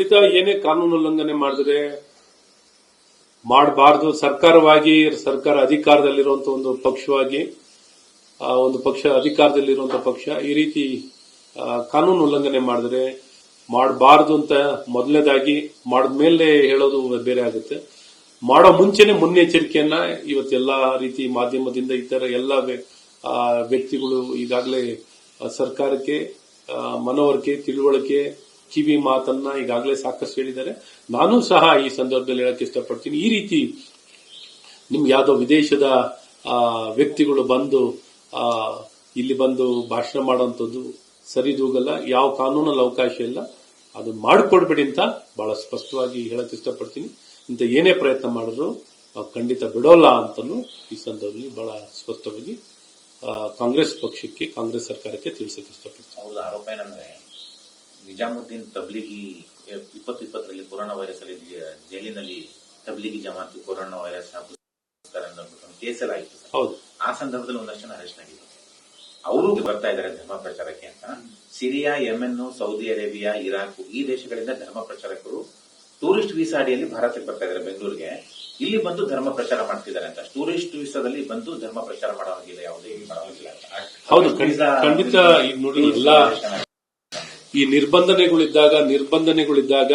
ಖಂಡಿತ ಏನೇ ಕಾನೂನು ಉಲ್ಲಂಘನೆ ಮಾಡಿದ್ರೆ ಮಾಡಬಾರದು. ಸರ್ಕಾರ ಅಧಿಕಾರದಲ್ಲಿರುವಂತಹ ಒಂದು ಪಕ್ಷವಾಗಿ ಒಂದು ಪಕ್ಷ ಅಧಿಕಾರದಲ್ಲಿರುವಂತಹ ಪಕ್ಷ ಈ ರೀತಿ ಕಾನೂನು ಉಲ್ಲಂಘನೆ ಮಾಡಿದ್ರೆ ಮಾಡಬಾರದು ಅಂತ ಮೊದಲನೇದಾಗಿ ಮಾಡಿದ್ಮೇಲೆ ಹೇಳೋದು ಬೇರೆ ಆಗುತ್ತೆ. ಮಾಡೋ ಮುಂಚೆನೆ ಮುನ್ನೆಚ್ಚರಿಕೆಯನ್ನ ಇವತ್ತೆಲ್ಲಾ ರೀತಿ ಮಾಧ್ಯಮದಿಂದ ಇತರ ಎಲ್ಲ ವ್ಯಕ್ತಿಗಳು ಈಗಾಗಲೇ ಸರ್ಕಾರಕ್ಕೆ ಮನವರಿಕೆ ತಿಳುವಳಿಕೆ ಕಿವಿ ಮಾತನ್ನ ಈಗಾಗಲೇ ಸಾಕಷ್ಟು ಹೇಳಿದ್ದಾರೆ. ನಾನು ಸಹ ಈ ಸಂದರ್ಭದಲ್ಲಿ ಹೇಳಕ್ ಇಷ್ಟಪಡ್ತೀನಿ, ಈ ರೀತಿ ನಿಮ್ಗೆ ಯಾವುದೋ ವಿದೇಶದ ವ್ಯಕ್ತಿಗಳು ಬಂದು ಇಲ್ಲಿ ಬಂದು ಭಾಷಣ ಮಾಡುವಂಥದ್ದು ಸರಿದೂಗಲ್ಲ. ಯಾವ ಕಾನೂನಲ್ಲಿ ಅವಕಾಶ ಇಲ್ಲ, ಅದು ಮಾಡಿಕೊಡ್ಬೇಡಿ ಅಂತ ಬಹಳ ಸ್ಪಷ್ಟವಾಗಿ ಹೇಳಕ್ ಇಷ್ಟಪಡ್ತೀನಿ. ಇಂಥ ಏನೇ ಪ್ರಯತ್ನ ಮಾಡಿದ್ರು ಖಂಡಿತ ಬಿಡೋಲ್ಲ ಅಂತಲೂ ಈ ಸಂದರ್ಭದಲ್ಲಿ ಬಹಳ ಸ್ಪಷ್ಟವಾಗಿ ಕಾಂಗ್ರೆಸ್ ಪಕ್ಷಕ್ಕೆ ಕಾಂಗ್ರೆಸ್ ಸರ್ಕಾರಕ್ಕೆ ತಿಳಿಸಕ್ಕೆ ಇಷ್ಟಪಡ್ತೀನಿ. ಅವ್ರ ಆರೋಪ ಏನಂದ್ರೆ ನಿಜಾಮುದ್ದೀನ್ ತಬ್ಲಿಗಿ 2020ರಲ್ಲಿ ಕೊರೋನಾ ವೈರಸ್ ಅಲ್ಲಿ ಜೈಲಿನಲ್ಲಿ ತಬ್ಲಿಗಿ ಜಮಾತ್ ಕೊರೋನಾ ವೈರಸ್ ಕೇಸಲಾಯಿತು. ಹೌದು, ಆ ಸಂದರ್ಭದಲ್ಲಿ ಒಂದಷ್ಟು ಜನ ಅರೆಸ್ಟ್ ಆಗಿದ್ರು. ಅವರು ಬರ್ತಾ ಇದ್ದಾರೆ ಧರ್ಮ ಪ್ರಚಾರಕ್ಕೆ ಅಂತ. Syria, Yemen, Saudi Arabia, Iraq ಈ ದೇಶಗಳಿಂದ ಧರ್ಮ ಪ್ರಚಾರಕರು ಟೂರಿಸ್ಟ್ ವೀಸಾ ಅಡಿಯಲ್ಲಿ ಭಾರತಕ್ಕೆ ಬರ್ತಾ ಇದ್ದಾರೆ, ಬೆಂಗಳೂರಿಗೆ. ಇಲ್ಲಿ ಬಂದು ಧರ್ಮ ಪ್ರಚಾರ ಮಾಡ್ತಿದ್ದಾರೆ ಅಂತ. ಟೂರಿಸ್ಟ್ ವೀಸಾದಲ್ಲಿ ಬಂದು ಧರ್ಮ ಪ್ರಚಾರ ಮಾಡೋದಿಲ್ಲ, ಯಾವುದೇ ಮಾಡೋದಿಲ್ಲ. ಹೌದು, ಖಂಡಿತ. ಈಗ ನೋಡಿ, ಎಲ್ಲ ಈ ನಿರ್ಬಂಧನೆಗಳಿದ್ದಾಗ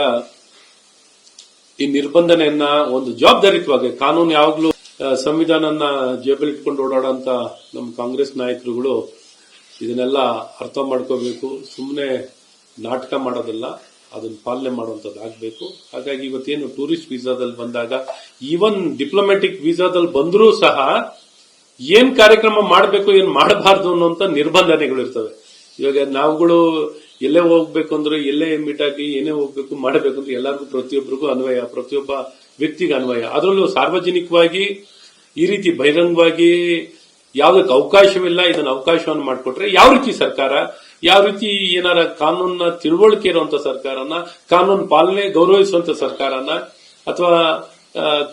ಈ ನಿರ್ಬಂಧನೆಯನ್ನ ಒಂದು ಜವಾಬ್ದಾರಿತ್ವಾಗಿ ಕಾನೂನು ಯಾವಾಗ್ಲೂ ಸಂವಿಧಾನನ ಜೇಬಲ್ಲಿ ಇಟ್ಕೊಂಡು ಓಡಾಡೋಂತ ನಮ್ಮ ಕಾಂಗ್ರೆಸ್ ನಾಯಕರುಗಳು ಇದನ್ನೆಲ್ಲ ಅರ್ಥ ಮಾಡ್ಕೋಬೇಕು. ಸುಮ್ಮನೆ ನಾಟಕ ಮಾಡೋದಲ್ಲ, ಅದನ್ನ ಪಾಲನೆ ಮಾಡುವಂತದ್ದು ಆಗ್ಬೇಕು. ಹಾಗಾಗಿ ಇವತ್ತೇನು ಟೂರಿಸ್ಟ್ ವೀಸಾದಲ್ಲಿ ಬಂದಾಗ, ಈವನ್ ಡಿಪ್ಲೊಮ್ಯಾಟಿಕ್ ವೀಸಾದಲ್ಲಿ ಬಂದರೂ ಸಹ ಏನ್ ಕಾರ್ಯಕ್ರಮ ಮಾಡಬೇಕು ಏನ್ ಮಾಡಬಾರ್ದು ಅನ್ನುವಂತ ನಿರ್ಬಂಧನೆಗಳು ಇರ್ತವೆ. ಇವಾಗ ನಾವುಗಳು ಎಲ್ಲೇ ಹೋಗ್ಬೇಕು ಅಂದ್ರೆ, ಎಲ್ಲೇ ಮೀಟ್ ಆಗಿ ಏನೇ ಹೋಗ್ಬೇಕು ಮಾಡಬೇಕು ಅಂದ್ರೆ ಎಲ್ಲರಿಗೂ ಪ್ರತಿಯೊಬ್ಬರಿಗೂ ಅನ್ವಯ, ಪ್ರತಿಯೊಬ್ಬ ವ್ಯಕ್ತಿಗೆ ಅನ್ವಯ. ಅದರಲ್ಲೂ ಸಾರ್ವಜನಿಕವಾಗಿ ಈ ರೀತಿ ಬಹಿರಂಗವಾಗಿ ಯಾವುದಕ್ಕೆ ಅವಕಾಶವಿಲ್ಲ, ಇದನ್ನ ಅವಕಾಶವನ್ನು ಮಾಡಿಕೊಟ್ರೆ ಯಾವ ರೀತಿ ಸರ್ಕಾರ, ಯಾವ ರೀತಿ ಏನಾರ ಕಾನೂನ ತಿಳುವಳಿಕೆ ಇರುವಂತ ಸರ್ಕಾರನ, ಕಾನೂನು ಪಾಲನೆ ಗೌರವಿಸುವಂತ ಸರ್ಕಾರನ, ಅಥವಾ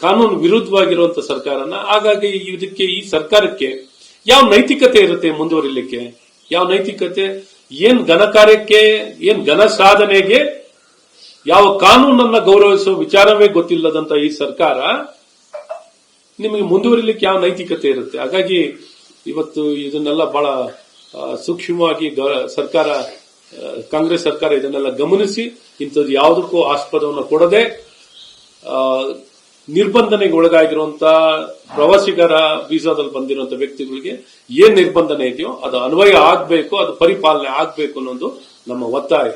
ಕಾನೂನು ವಿರುದ್ಧವಾಗಿರುವಂತ ಸರ್ಕಾರನ, ಹಾಗಾಗಿ ಇದಕ್ಕೆ ಈ ಸರ್ಕಾರಕ್ಕೆ ಯಾವ ನೈತಿಕತೆ ಇರುತ್ತೆ ಮುಂದುವರಿಲಿಕ್ಕೆ? ಯಾವ ನೈತಿಕತೆ? ಏನ್ ಘನ ಕಾರ್ಯಕ್ಕೆ, ಏನ್ ಘನ ಸಾಧನೆಗೆ ಯಾವ ಕಾನೂನನ್ನ ಗೌರವಿಸುವ ವಿಚಾರವೇ ಗೊತ್ತಿಲ್ಲದಂತ ಈ ಸರ್ಕಾರ ನಿಮಗೆ ಮುಂದುವರಿಲಿಕ್ಕೆ ಯಾವ ನೈತಿಕತೆ ಇರುತ್ತೆ? ಹಾಗಾಗಿ ಇವತ್ತು ಇದನ್ನೆಲ್ಲ ಬಹಳ ಸೂಕ್ಷ್ಮವಾಗಿ ಕಾಂಗ್ರೆಸ್ ಸರ್ಕಾರ ಇದನ್ನೆಲ್ಲ ಗಮನಿಸಿ ಇಂಥದ್ದು ಯಾವುದಕ್ಕೂ ಆಸ್ಪದವನ್ನು ಕೊಡದೆ ನಿರ್ಬಂಧನೆಗೆ ಒಳಗಾಗಿರುವಂತಹ ಪ್ರವಾಸಿಗರ ವೀಸಾದಲ್ಲಿ ಬಂದಿರುವಂತಹ ವ್ಯಕ್ತಿಗಳಿಗೆ ಏನ್ ನಿರ್ಬಂಧನೆ ಇದೆಯೋ ಅದು ಅನ್ವಯ ಆಗಬೇಕು, ಅದು ಪರಿಪಾಲನೆ ಆಗಬೇಕು ಅನ್ನೋದು ನಮ್ಮ ಒತ್ತಾಯ.